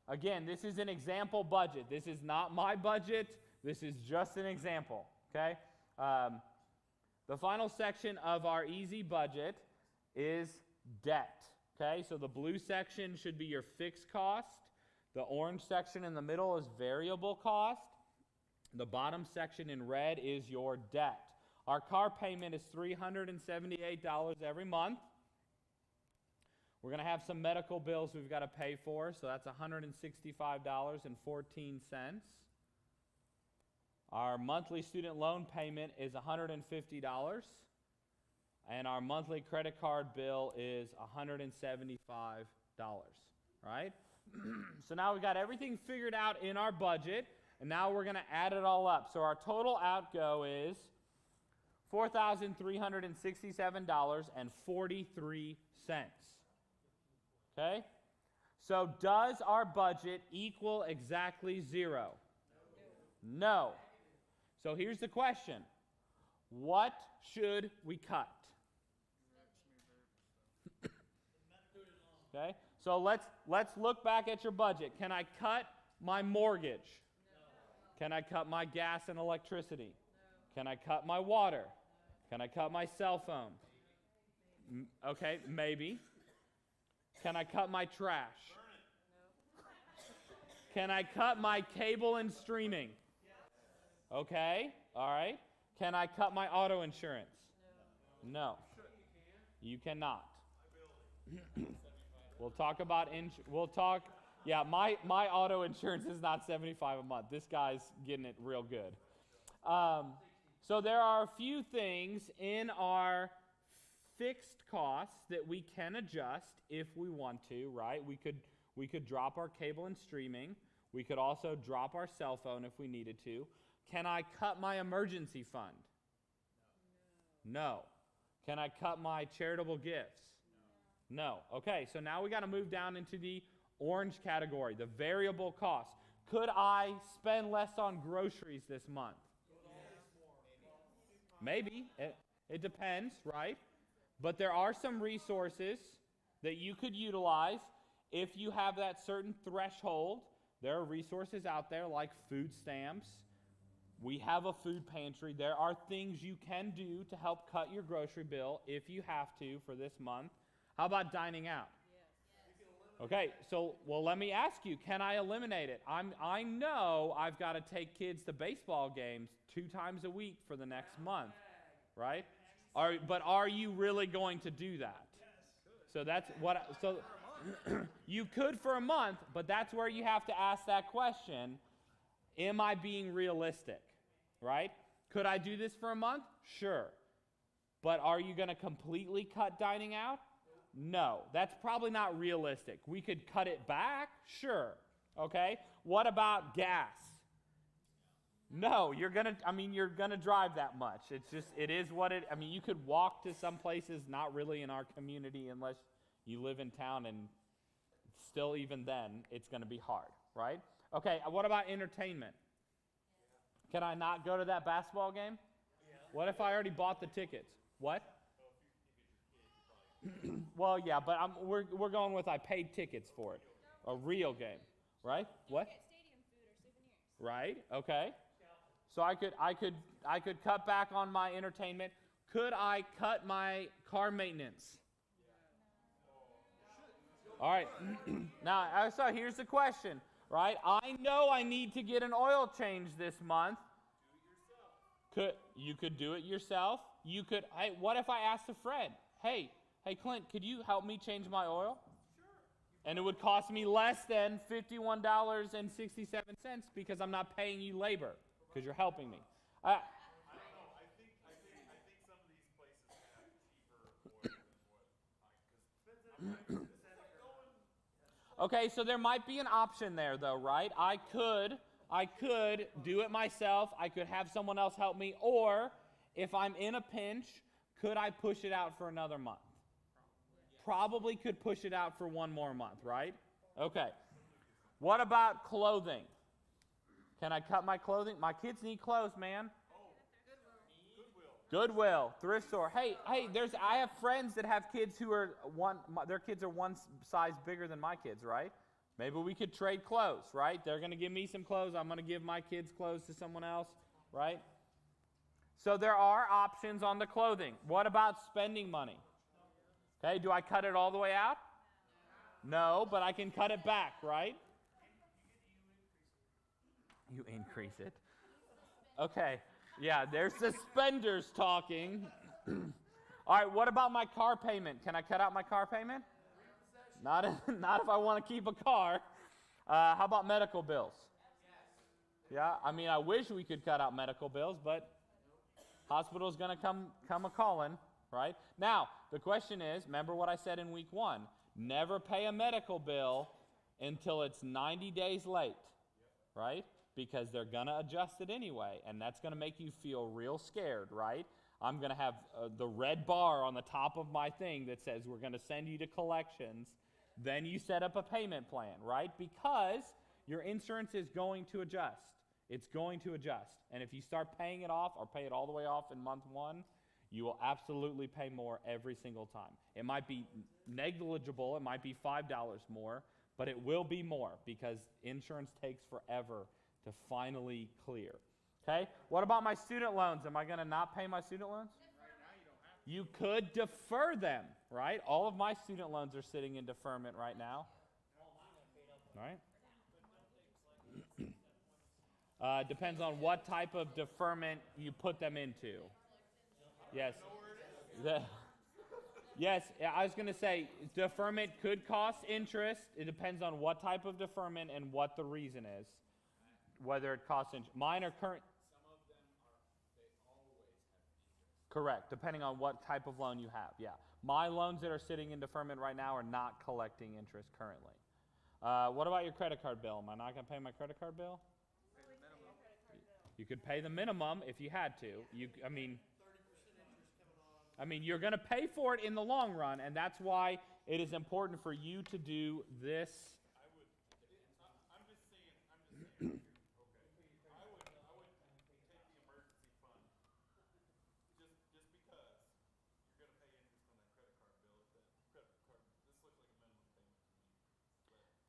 again, this is an example budget. This is not my budget. This is just an example. Okay? The final section of our easy budget is debt. Okay? So the blue section should be your fixed cost. The orange section in the middle is variable cost. The bottom section in red is your debt. Our car payment is $378 every month. We're going to have some medical bills we've got to pay for, so that's $165.14. Our monthly student loan payment is $150, and our monthly credit card bill is $175, right? So now we've got everything figured out in our budget, and now we're going to add it all up. So our total outgo is $4,367.43. Okay? So does our budget equal exactly zero? No. So here's the question. What should we cut? Okay? So let's look back at your budget. Can I cut my mortgage? No. Can I cut my gas and electricity? No. Can I cut my water? No. Can I cut my cell phone? Okay, maybe. Can I cut my trash? No. Can I cut my cable and streaming? Yes. Okay, all right. Can I cut my auto insurance? No. You cannot. We'll talk about yeah, my auto insurance is not $75 a month. This guy's getting it real good. So there are a few things in our fixed costs that we can adjust if we want to, right? We could drop our cable and streaming. We could also drop our cell phone if we needed to. Can I cut my emergency fund? No. Can I cut my charitable gifts? No. Okay, so now we got to move down into the orange category, the variable cost. Could I spend less on groceries this month? Maybe. It depends, right? But there are some resources that you could utilize if you have that certain threshold. There are resources out there like food stamps. We have a food pantry. There are things you can do to help cut your grocery bill if you have to for this month. How about dining out? Yes. Okay, so, well, let me ask you, can I eliminate it? I know I've got to take kids to baseball games 2 times a week for the next month, right? But are you really going to do that? So that's what, so you could for a month, but that's where you have to ask that question, am I being realistic, right? Could I do this for a month? Sure. But are you going to completely cut dining out? No, that's probably not realistic. We could cut it back, sure. Okay? What about gas? No, you're gonna drive that much. It is what it, you could walk to some places, not really in our community unless you live in town, and still even then, it's gonna be hard, right? Okay, what about entertainment? Can I not go to that basketball game? What if I already bought the tickets? What? Well, yeah, but we're going with I paid tickets for it. A real game, right? What? Get stadium food or souvenirs. Right? Okay. So I could cut back on my entertainment. Could I cut my car maintenance? All right. Now, so here's the question, right? I know I need to get an oil change this month. You could do it yourself. You could. Hey, what if I asked a friend? Hey, Clint, could you help me change my oil? Sure. And it would cost me less than $51.67 because I'm not paying you labor because you're helping me. I don't know. I think some of these places have cheaper oil than what Okay, so there might be an option there though, right? I could do it myself. I could have someone else help me, or if I'm in a pinch, could I push it out for another month? Probably could push it out for one more month, right? Okay. What about clothing? Can I cut my clothing? My kids need clothes, man. Goodwill, thrift store. Hey, I have friends that have kids who are their kids are one size bigger than my kids, right? Maybe we could trade clothes, right? They're going to give me some clothes. I'm going to give my kids clothes to someone else, right? So there are options on the clothing. What about spending money? Okay, do I cut it all the way out? No, but I can cut it back, right? You increase it. Okay, yeah, there's the spenders talking. All right, what about my car payment? Can I cut out my car payment? Not if I want to keep a car. How about medical bills? Yeah, I wish we could cut out medical bills, but hospital's going to come a-calling, right? Now, the question is, remember what I said in week 1, never pay a medical bill until it's 90 days late, right? Because they're going to adjust it anyway, and that's going to make you feel real scared, right? I'm going to have the red bar on the top of my thing that says we're going to send you to collections. Then you set up a payment plan, right? Because your insurance is going to adjust. It's going to adjust. And if you start paying it off or pay it all the way off in month 1, you will absolutely pay more every single time. It might be negligible. It might be $5 more, but it will be more because insurance takes forever to finally clear. Okay? What about my student loans? Am I going to not pay my student loans? You could defer them, right? All of my student loans are sitting in deferment right now. Right? Depends on what type of deferment you put them into. Yes. Yes, I was going to say deferment could cost interest. It depends on what type of deferment and what the reason is. Whether it costs interest. Mine are current. Some of them they always have interest. Correct, depending on what type of loan you have, yeah. My loans that are sitting in deferment right now are not collecting interest currently. What about your credit card bill? Am I not going to pay my credit card bill? You could pay the minimum if you had to. You're going to pay for it in the long run, and that's why it is important for you to do this. I'm just saying. Okay. I would take the emergency fund just because you're going to pay interest on that credit card bill. This looks like a minimum payment to me.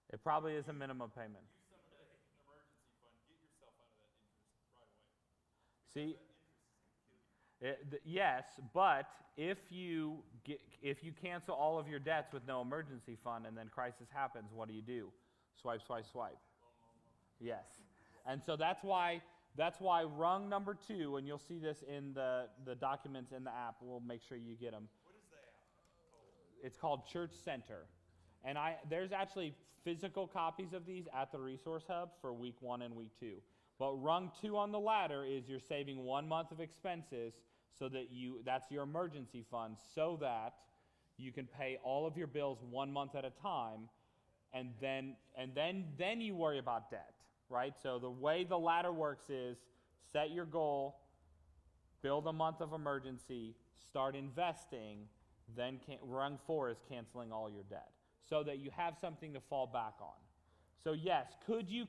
It probably is a minimum payment. Use some of that emergency fund. Get yourself out of that interest right away. See, Yes, but if you cancel all of your debts with no emergency fund and then crisis happens, what do? Swipe, swipe, swipe. Yes. And so that's why rung number 2, and you'll see this in the documents in the app. We'll make sure you get them. What is that? It's called Church Center. And there's actually physical copies of these at the Resource Hub for week 1 and week 2. But rung 2 on the ladder is you're saving 1 month of expenses so that that's your emergency fund, so that you can pay all of your bills 1 month at a time, and then you worry about debt, right? So the way the ladder works is set your goal, build a month of emergency, start investing, then rung 4 is canceling all your debt, so that you have something to fall back on. So yes, could you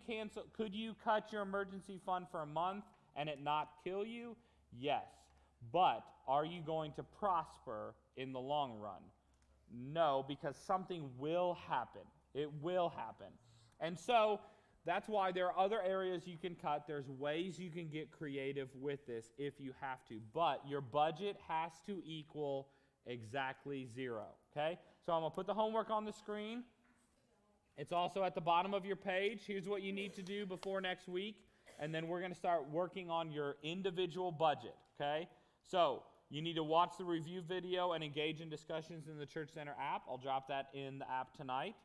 cut your emergency fund for a month and it not kill you? Yes. But are you going to prosper in the long run? No, because something will happen. It will happen. And so that's why there are other areas you can cut. There's ways you can get creative with this if you have to. But your budget has to equal exactly 0. Okay? So I'm going to put the homework on the screen. It's also at the bottom of your page. Here's what you need to do before next week. And then we're going to start working on your individual budget. Okay? So you need to watch the review video and engage in discussions in the Church Center app. I'll drop that in the app tonight.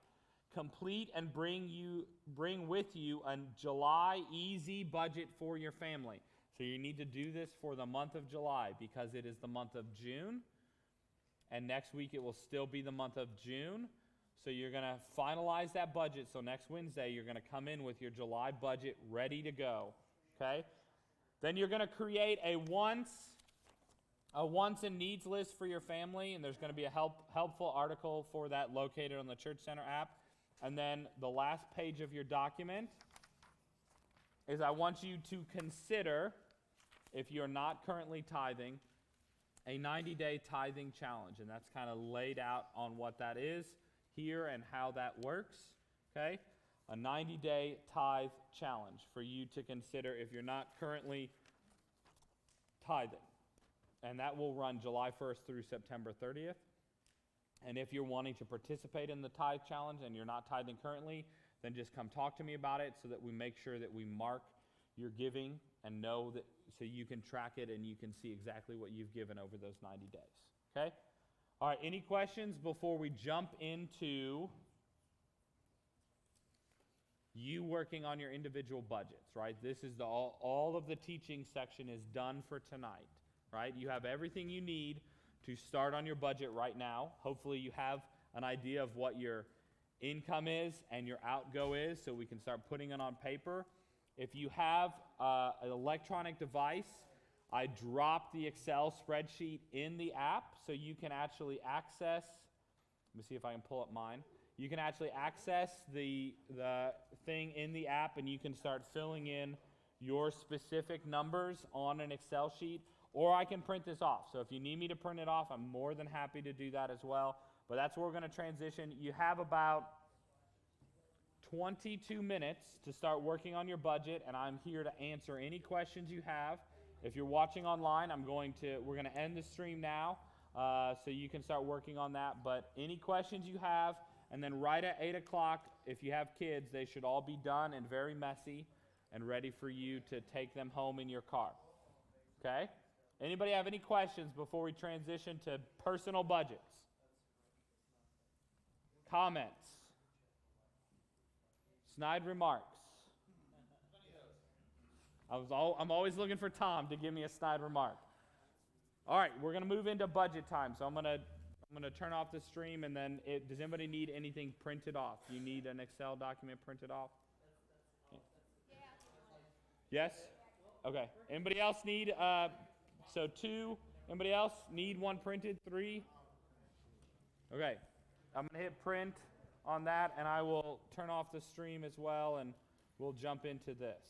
Complete and bring with you a July easy budget for your family. So you need to do this for the month of July because it is the month of June. And next week it will still be the month of June. So you're going to finalize that budget. So next Wednesday you're going to come in with your July budget ready to go. Okay? Then you're going to create a wants and needs list for your family, and there's going to be a helpful article for that located on the Church Center app. And then the last page of your document is I want you to consider, if you're not currently tithing, a 90-day tithing challenge. And that's kind of laid out on what that is here and how that works. Okay? A 90-day tithe challenge for you to consider if you're not currently tithing. And that will run July 1st through September 30th. And if you're wanting to participate in the tithe challenge and you're not tithing currently, then just come talk to me about it so that we make sure that we mark your giving and know that, so you can track it and you can see exactly what you've given over those 90 days. Okay? All right, any questions before we jump into you working on your individual budgets, right? This is all of the teaching section is done for tonight, right? You have everything you need to start on your budget right now. Hopefully you have an idea of what your income is and your outgo is, so we can start putting it on paper. If you have an electronic device, I dropped the Excel spreadsheet in the app so you can actually access, let me see if I can pull up mine. You can actually access the thing in the app and you can start filling in your specific numbers on an Excel sheet, or I can print this off. So if you need me to print it off, I'm more than happy to do that as well. But that's where we're going to transition. You have about 22 minutes to start working on your budget, and I'm here to answer any questions you have. If you're watching online, we're going to end the stream now, so you can start working on that. But any questions you have, and then right at 8 o'clock, if you have kids, they should all be done and very messy and ready for you to take them home in your car. Okay? Anybody have any questions before we transition to personal budgets? Comments? Snide remarks? I'm always looking for Tom to give me a snide remark. All right, we're going to move into budget time. So I'm going to turn off the stream, and then does anybody need anything printed off? You need an Excel document printed off? Yes? Okay. Anybody else need, so 2, anybody else need one printed? 3? Okay. I'm going to hit print on that, and I will turn off the stream as well, and we'll jump into this.